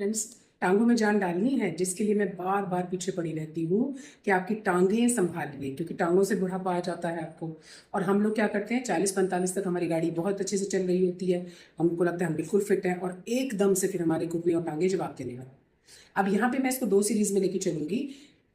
Friends, टांगों में जान डालनी है, जिसके लिए मैं बार बार पीछे पड़ी रहती हूँ कि आपकी टांगें संभालिए, क्योंकि टांगों से बुढ़ापा आ जाता है आपको। और हम लोग क्या करते हैं, 40-45 तक हमारी गाड़ी बहुत अच्छे से चल रही होती है, हमको लगता है हम बिल्कुल फिट हैं, और एकदम से फिर हमारे घुटने और टांगें जवाब देने लगती हैं। अब यहाँ पे मैं इसको 2 सीरीज में लेके चलूंगी।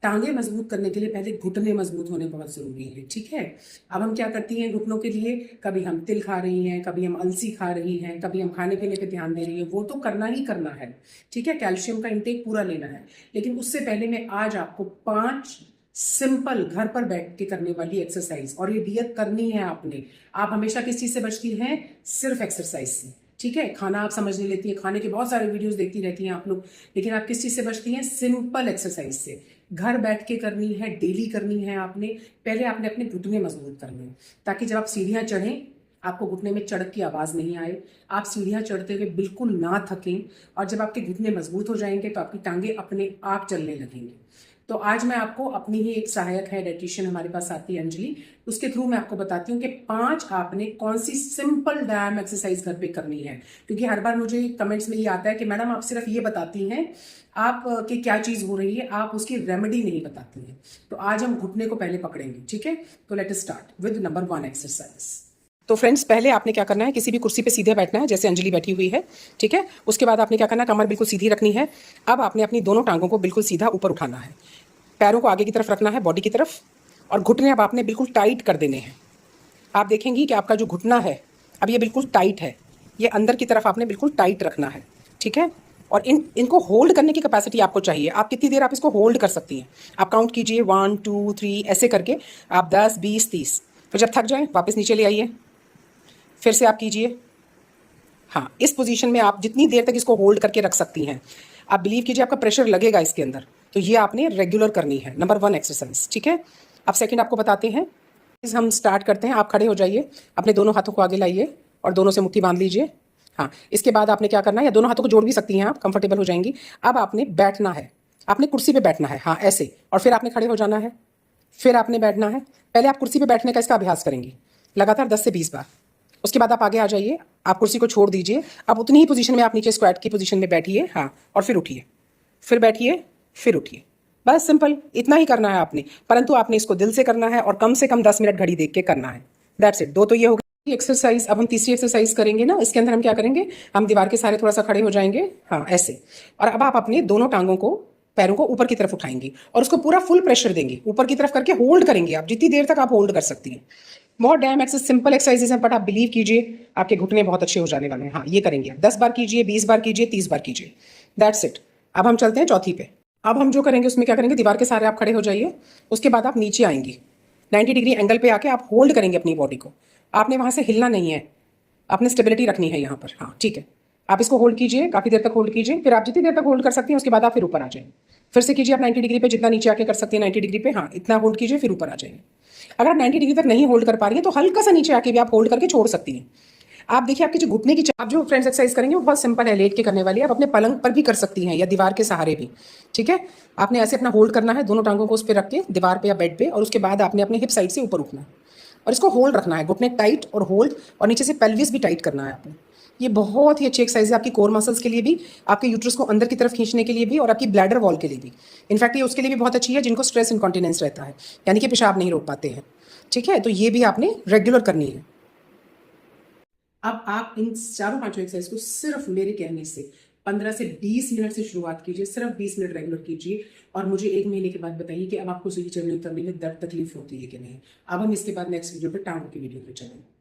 टांगे मजबूत करने के लिए पहले घुटने मजबूत होने बहुत जरूरी है, ठीक है। अब हम क्या करती हैं घुटनों के लिए, कभी हम तिल खा रही हैं, कभी हम अलसी खा रही हैं, कभी हम खाने पीने पे ध्यान दे रही हैं, वो तो करना ही करना है, ठीक है। कैल्शियम का इंटेक पूरा लेना है, लेकिन उससे पहले मैं आज आपको 5 सिंपल घर पर बैठ के करने वाली एक्सरसाइज, और ये नियत करनी है आपने। आप हमेशा किस चीज से बचती हैं? सिर्फ एक्सरसाइज से, ठीक है। खाना आप समझ नहीं लेती है, खाने के बहुत सारे वीडियोस देखती रहती हैं आप लोग, लेकिन आप किस चीज से बचती हैं? सिंपल एक्सरसाइज से। घर बैठ के करनी है, डेली करनी है आपने। पहले आपने अपने घुटने मजबूत करने हैं, ताकि जब आप सीढ़ियां चढ़ें आपको घुटने में चढ़क की आवाज नहीं आए, आप सीढ़ियां चढ़ते हुए बिल्कुल ना थकें, और जब आपके घुटने मजबूत हो जाएंगे तो आपकी टांगे अपने आप चलने लगेंगी। तो आज मैं आपको अपनी ही एक सहायक है, डाइटिशियन हमारे पास आती है अंजलि, उसके थ्रू मैं आपको बताती हूँ कि 5 आपने कौन सी सिंपल व्यायाम एक्सरसाइज घर पे करनी है। क्योंकि हर बार मुझे कमेंट्स में ये आता है कि मैडम आप सिर्फ ये बताती हैं आप कि क्या चीज हो रही है, आप उसकी रेमेडी नहीं बताती हैं। तो आज हम घुटने को पहले पकड़ेंगे, ठीक है। तो let us start with number 1 exercise. तो फ्रेंड्स, पहले आपने क्या करना है, किसी भी कुर्सी पे सीधे बैठना है, जैसे अंजलि बैठी हुई है, ठीक है। उसके बाद आपने क्या करना है, कमर बिल्कुल सीधी रखनी है। अब आपने अपनी दोनों टांगों को बिल्कुल सीधा ऊपर उठाना है, पैरों को आगे की तरफ रखना है, बॉडी की तरफ, और घुटने अब आपने बिल्कुल टाइट कर देने हैं। आप देखेंगी कि आपका जो घुटना है अब ये बिल्कुल टाइट है, ये अंदर की तरफ आपने बिल्कुल टाइट रखना है, ठीक है। और इनको होल्ड करने की कैपेसिटी आपको चाहिए। आप कितनी देर आप इसको होल्ड कर सकती हैं? आप काउंट कीजिए 1 2 3 ऐसे करके, आप 10 20 30, फिर जब थक जाए वापस नीचे ले आइए, फिर से आप कीजिए। हाँ, इस पोजीशन में आप जितनी देर तक इसको होल्ड करके रख सकती हैं, आप बिलीव कीजिए आपका प्रेशर लगेगा इसके अंदर। तो ये आपने रेगुलर करनी है, नंबर 1 एक्सरसाइज, ठीक है। अब सेकंड आपको बताते हैं, हम स्टार्ट करते हैं। आप खड़े हो जाइए, अपने दोनों हाथों को आगे लाइए और दोनों से मुट्ठी बांध लीजिए। हाँ, इसके बाद आपने क्या करना है, या दोनों हाथों को जोड़ भी सकती हैं आप, कंफर्टेबल हो जाएंगी। अब आपने बैठना है, आपने कुर्सी पे बैठना है, हाँ ऐसे, और फिर आपने खड़े हो जाना है, फिर आपने बैठना है। पहले आप कुर्सी पे बैठने का इसका अभ्यास करेंगी लगातार 10 से 20 बार। उसके बाद आप आगे आ जाइए, आप कुर्सी को छोड़ दीजिए, अब उतनी ही पोजीशन में आप नीचे स्क्वाट की पोजीशन में बैठिए, हाँ, और फिर उठिए, फिर बैठिए, फिर उठिए। बस सिंपल इतना ही करना है आपने, परंतु आपने इसको दिल से करना है और कम से कम 10 मिनट घड़ी देख के करना है। That's it. 2 तो ये हो गई एक्सरसाइज। अब हम तीसरी एक्सरसाइज करेंगे ना, इसके अंदर हम क्या करेंगे, हम दीवार के सहारे थोड़ा सा खड़े हो जाएंगे, हाँ ऐसे, और अब आप अपने दोनों टांगों को, पैरों को ऊपर की तरफ उठाएंगी और उसको पूरा फुल प्रेशर देंगी, ऊपर की तरफ करके होल्ड करेंगे आप जितनी देर तक आप होल्ड कर सकती हैं। बहुत डैम एक्सरसाइज, सिंपल एक्सरसाइजेस हैं, बट आप बिलीव कीजिए आपके घुटने बहुत अच्छे हो जाने वाले हैं। हाँ, ये करेंगे आप 10 बार कीजिए, 20 बार कीजिए, 30 बार कीजिए, दैट्स इट। अब हम चलते हैं चौथी पे। अब हम जो करेंगे उसमें क्या करेंगे, दीवार के सहारे आप खड़े हो जाइए, उसके बाद आप नीचे आएंगी, 90 डिग्री एंगल पे आके आप होल्ड करेंगे अपनी बॉडी को। आपने वहां से हिलना नहीं है, आपने स्टेबिलिटी रखनी है यहाँ पर, हाँ ठीक है। आप इसको होल्ड कीजिए, काफी देर तक होल्ड कीजिए, फिर आप जितनी देर तक होल्ड कर सकती हैं उसके बाद आप फिर ऊपर आ जाएंगे। फिर से कीजिए आप 90 डिग्री पे, जितना नीचे आके कर सकती हैं 90 डिग्री पे, हाँ इतना होल्ड कीजिए, फिर ऊपर आ जाएंगे। अगर आप 90 डिग्री तक नहीं होल्ड कर पा रही हैं तो हल्का सा नीचे आके भी आप होल्ड करके छोड़ सकती हैं। आप देखिए आपकी जो घुटने की आप जो फ्रेंड्स एक्सरसाइज करेंगे वो बहुत सिंपल है, लेट के करने वाली है। आप अपने पलंग पर भी कर सकती हैं या दीवार के सहारे भी, ठीक है। आपने ऐसे अपना होल्ड करना है, दोनों टांगों को उस पर रख के दीवार पे या बेड पे, और उसके बाद आपने अपने हिप साइड से ऊपर उठना है और इसको होल्ड रखना है, घुटने टाइट और होल्ड, और नीचे से पेल्विस भी टाइट करना है आपने। ये बहुत ही अच्छी एक्सरसाइज है आपकी कोर मसल्स के लिए भी, आपके यूट्रस को अंदर की तरफ खींचने के लिए भी, और आपकी ब्लैडर वॉल के लिए भी। इनफैक्ट ये उसके लिए भी बहुत अच्छी है जिनको स्ट्रेस इनकॉन्टिनेंस रहता है, यानी कि पेशाब नहीं रोक पाते हैं, ठीक है। तो ये भी आपने रेगुलर करनी है। अब आप इन चारों पांचों एक्सरसाइज को सिर्फ मेरे कहने से 15 से 20 मिनट से शुरुआत कीजिए, सिर्फ 20 मिनट रेगुलर कीजिए, और मुझे 1 महीने के बाद बताइए कि अब आपको सीढ़ी चढ़ने उतरने में दर्द तकलीफ होती है कि नहीं। अब हम इसके बाद नेक्स्ट वीडियो पर टांगों की वीडियो पे चलेंगे।